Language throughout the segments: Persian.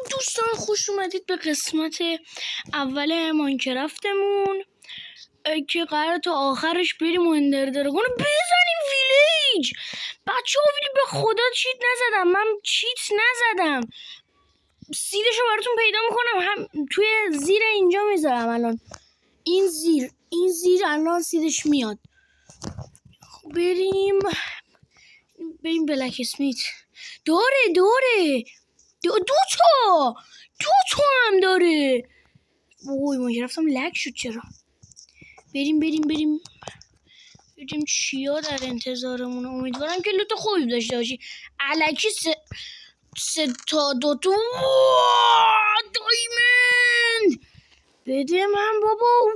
دوستان خوش اومدید به قسمت اول ماینکرافتمون که قرار تا آخرش بریم و اندر درگون بزنیم ویلیج. بچه ها به خدا چیت نزدم، من چیت نزدم، سیدشو براتون پیدا میکنم، هم توی زیر اینجا میذارم الان، این زیر الان سیدش میاد. بریم بلک اسمیت داره دو تا هم داره. وای ما رفتم لک شد. چرا؟ بریم چیا در انتظارمون؟ امیدوارم که لوت خوبی داشته باشی. الکی سه تا دوتا دایمند بده من بابا.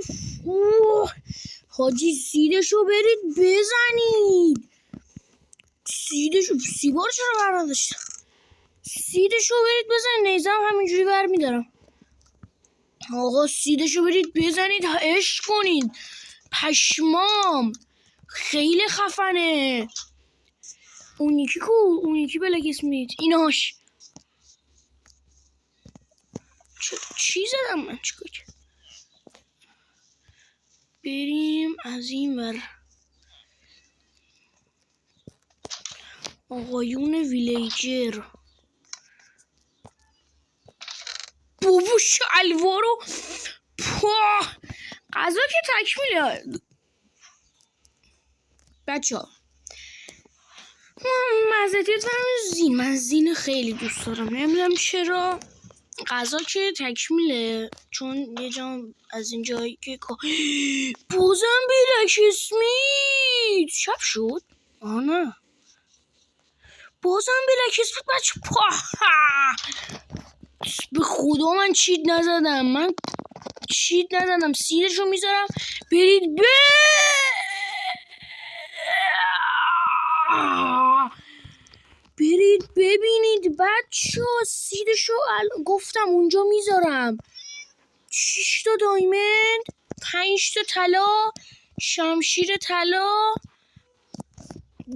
حاجی سیدشو برید بزنید. سیبار چرا برداشتم؟ سیدشو برید بزنید. نیزم همینجوری برمیدارم. آقا سیدشو برید بزنید، عشق کنید. پشمام خیلی خفنه. اون یکی بلک اسمیت ایناش. چی زدم من؟ چیکار؟ بریم از این ور. آقایون ویلیجر بابا شلوارو غذا که تکمیله. بچه ها مزدیت فرم من زین خیلی دوست دارم، نمیدونم چرا. غذا که تکمیله چون یه جام از این جایی که بازم بلک اسمیت شب شد. نه بازم بلک اسمیت. بچه به خدا من چیت نزدم، سیرشو میذارم برید برید ببینید بچه ها. سیدشو گفتم اونجا میذارم. 6 تا دایمند، 5 تا طلا، شمشیر طلا،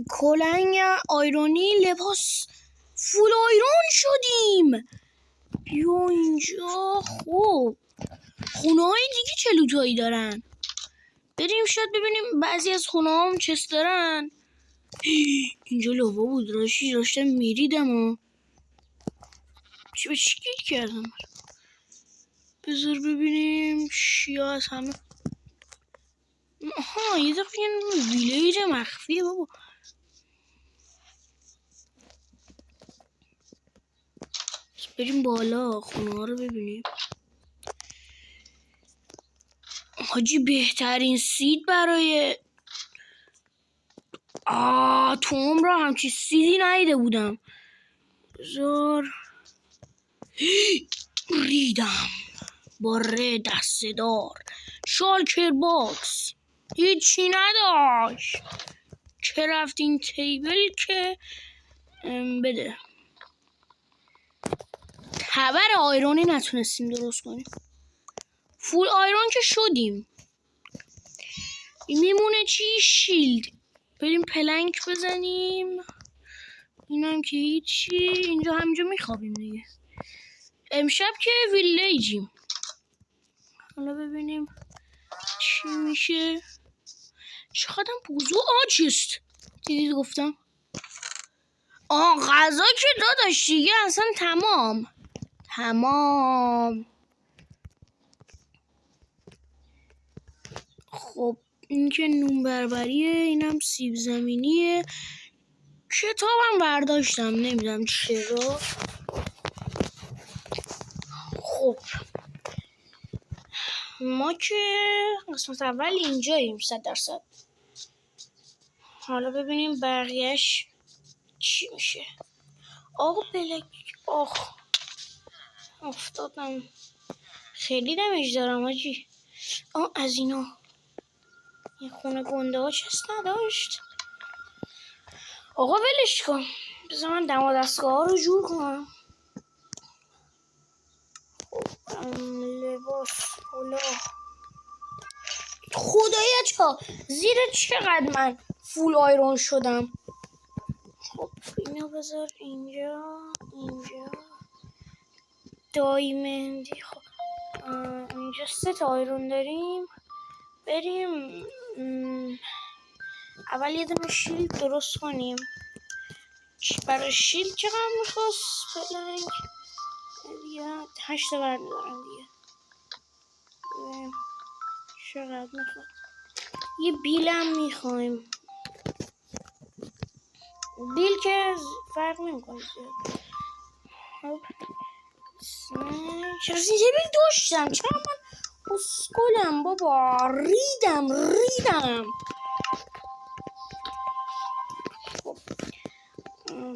کلنگ آیرونی، لباس فول آیرون شدیم. بیا اینجا. خب خونه های دیگه چه لوتایی دارن؟ بریم شاید ببینیم بعضی از خونه هم چست دارن. اینجا لوا بود، داشتم میریدم و چی به چی گیر کردم. بذار ببینیم چیا از همه. آها یه دفعه ویلیج مخفیه بابا. بریم بالا خونه ها رو ببینیم. حاجی بهترین سید برای تو عمرم همچی سیدی ندیده بودم. بذار ریدم باره دسته‌دار شالکر باکس هیچی نداشت. چه رفتین تیبل که بده. خبر آیرونی نتونستیم درست کنیم. فول آیرون که شدیم. میمونه چی؟ شیلد. بریم پلنک بزنیم. اینم که هیچی. اینجا همینجا میخوابیم دیگه. امشب که ویلیجیم. حالا ببینیم چی میشه. چقدر بوزو آجست. دیدید گفتم غذا که داداش دیگه اصلا تمام. خب این که نون بربریه، اینم سیب زمینیه. کتابم برداشتم نمیدونم چرا. خب ما که قسمت اول اینجاییم 100%. حالا ببینیم بقیهش چی میشه. بلک افتادم. خیلی دمیج دارم آجی. از اینا این خونه گنده ها چست نداشت. ولش کن. بذار من دم و دستگاه ها رو جور کنم. لباس کلاه. خدایت ها زیر چقدر من فول آیرون شدم. خب اینو بذار اینجا. دایمندی. خب اینجا 3 تا آیرون داریم. بریم اول یه دونه شیلد درست کنیم. برای شیلد چقدر میخواست پلنگ دیگه؟ 8 تا بردارم دیگه. چقدر میخواد؟ یه بیلم میخوایم. بیل که فرق نمیکنه. خب چرا یه بیل داشتم؟ چرا من اسکولم بابا؟ ریدم. خب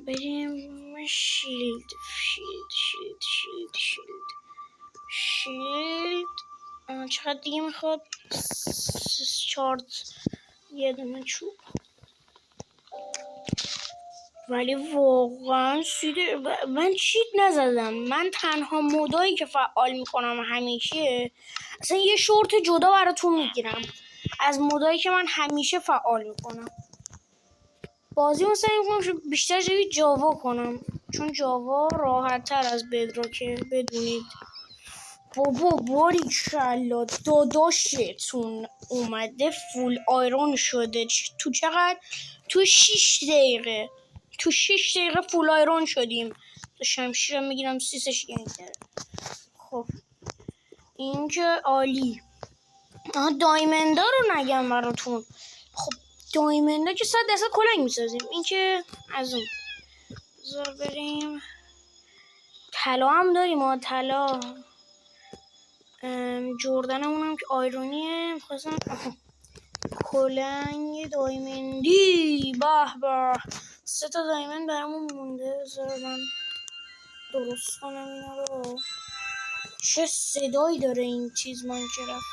بریم شیلد. چقدر دیگه میخواد؟ 4 یه دونه چوب. ولی واقعا من چیت نزدم. من تنها مودایی که فعال میکنم همیشه، اصلا یه شورت جدا براتون میگیرم از مودایی که من همیشه فعال میکنم. بازی مثلا میکنم بیشتر جوی جاوا کنم، چون جاوا راحت تر از بدراکه. بدونید بابا باریکلا داداشتون اومده فول آیرون شده. تو چقدر؟ تو 6 دقیقه. تو 6 دقیقه فول آیرون شدیم. تو شمشیرم میگیرم سیسش گنگه. خب این که عالی. دایمندا رو نگم براتون. خب دایمندا که 100% کلنگ میسازیم. این که از اون. بذار بریم. طلا هم داریم. طلا جردنمون هم که آیرونیه. میخواستم کلنگ دایمندی. به 3 تا دایمند برامون مونده. بذار من درست کنم اینا رو. چه صدایی داره این چیز ماینکرافت.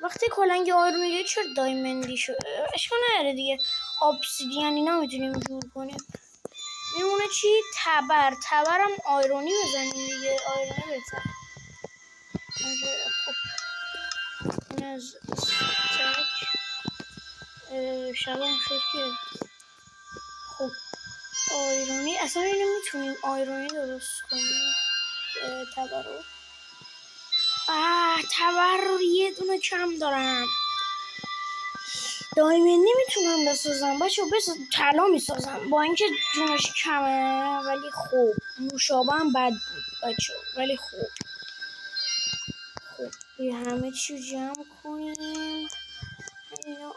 وقتی کلنگ آیرونیه چرا دایمندی شد؟ اشکال نداره دیگه. ابسیدین اینا میتونیم جور کنیم. میمونه چی؟ تبرم آیرونی بزنیم دیگه. آیرونی بهتر. خب این از استک شبم شد که خب آیرونی اصلا اینو میتونیم آیرونی درست کنیم. تبر رو یه دونه کم دارم. دایمندی میتونم بسازم بچه. بس طلا میسازم با اینکه جونش کمه. ولی خوب نوشابه هم بد بود بچه. ولی خوب همه چی رو جمع کنیم.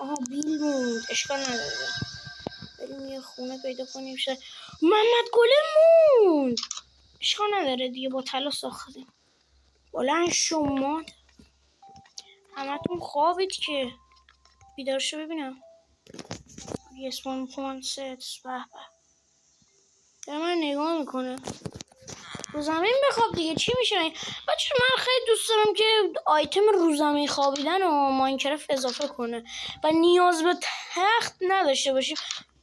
آها بیل موند. اشکال نداره. بریم یه خونه پیدا کنیم. محمد گله موند. اشکال نداره دیگه. با طلا ساختیم. بلند شما همتون خوابید که بیدار شو ببینم. Yes 1.6. به به من نگاه میکنه. رو زمین بخواب دیگه. چی میشه؟ بچه من خیلی دوست دارم که آیتم رو زمین خوابیدن و ماینکرافت اضافه کنه و نیاز به تخت نداشته باشیم،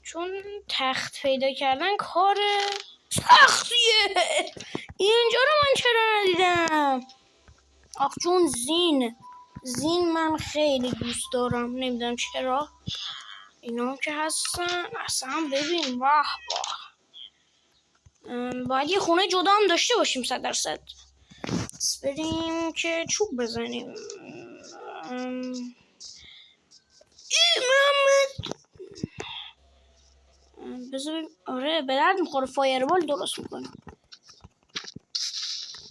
چون تخت پیدا کردن کار سختیه. اینجا رو من چرا ندیدم؟ آخ چون زین من خیلی دوست دارم. نمیدونم چرا. اینا که هستن اصلا ببین. واه باید یه خونه جدا هم داشته باشیم 100%. بریم که چوب بزنیم. محمد بذار. آره به درد میخوره. فایربال درست میکنم.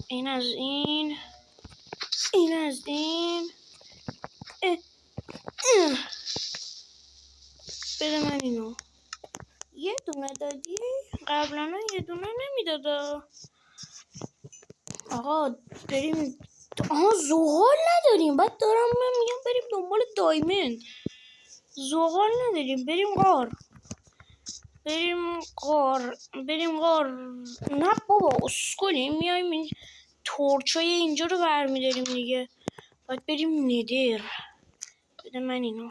این از این بده من اینو. یه دونه دادی؟ قبلا یه دونه نمیدادا. آقا بریم. زغال نداریم. بعد دارم من میگم بریم دنبال دایمند. زغال نداریم. بریم غار. نه بابا اسکلیم. میایم این تورچای اینجا رو برمیداریم دیگه. باید بریم ندر. بده من اینو.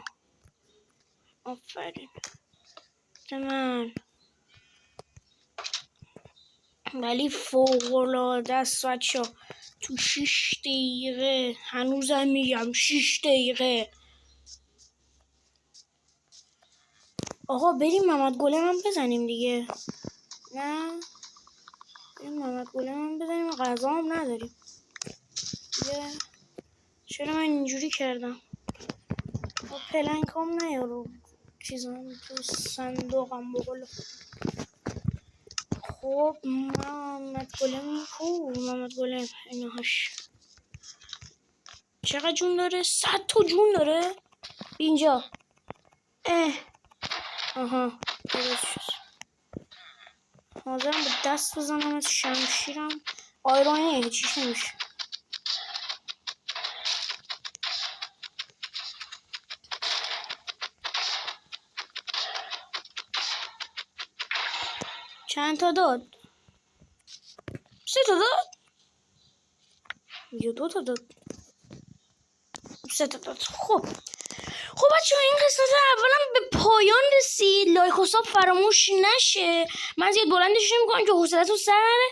آفرین. بده من. ولی فوق‌العاده است بچه ها. تو 6 دقیقه. هنوزم میگم 6 دقیقه. آقا بریم محمد گلم هم بزنیم دیگه. نه این محمد گلم هم بزنیم. غذا هم نداریم دیگه. چرا من اینجوری کردم؟ پلنک هم نیارو چیزم تو صندوقم بقول. خب محمد گلم کو؟ محمد گلم اینهاش چقدر جون داره؟ 100 تا جون داره اینجا. آها درست شد. حاضرم به دست بزنم از شمشیرم. آیرانیه هیچیش نمیشه. چند تا داد؟ 3 تا داد؟ یا 2 تا داد؟ 3 تا داد. خب بچه ها این قسمت اولا به پایان رسید. لایک و ساب فراموش نشه. من زیاد بلندش نمی‌کنم که حوصله‌تون سر نره.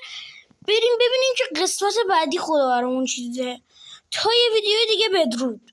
بریم ببینیم که قسمت بعدی خدا برامون چی دیده. تا یه ویدیو دیگه بدرود.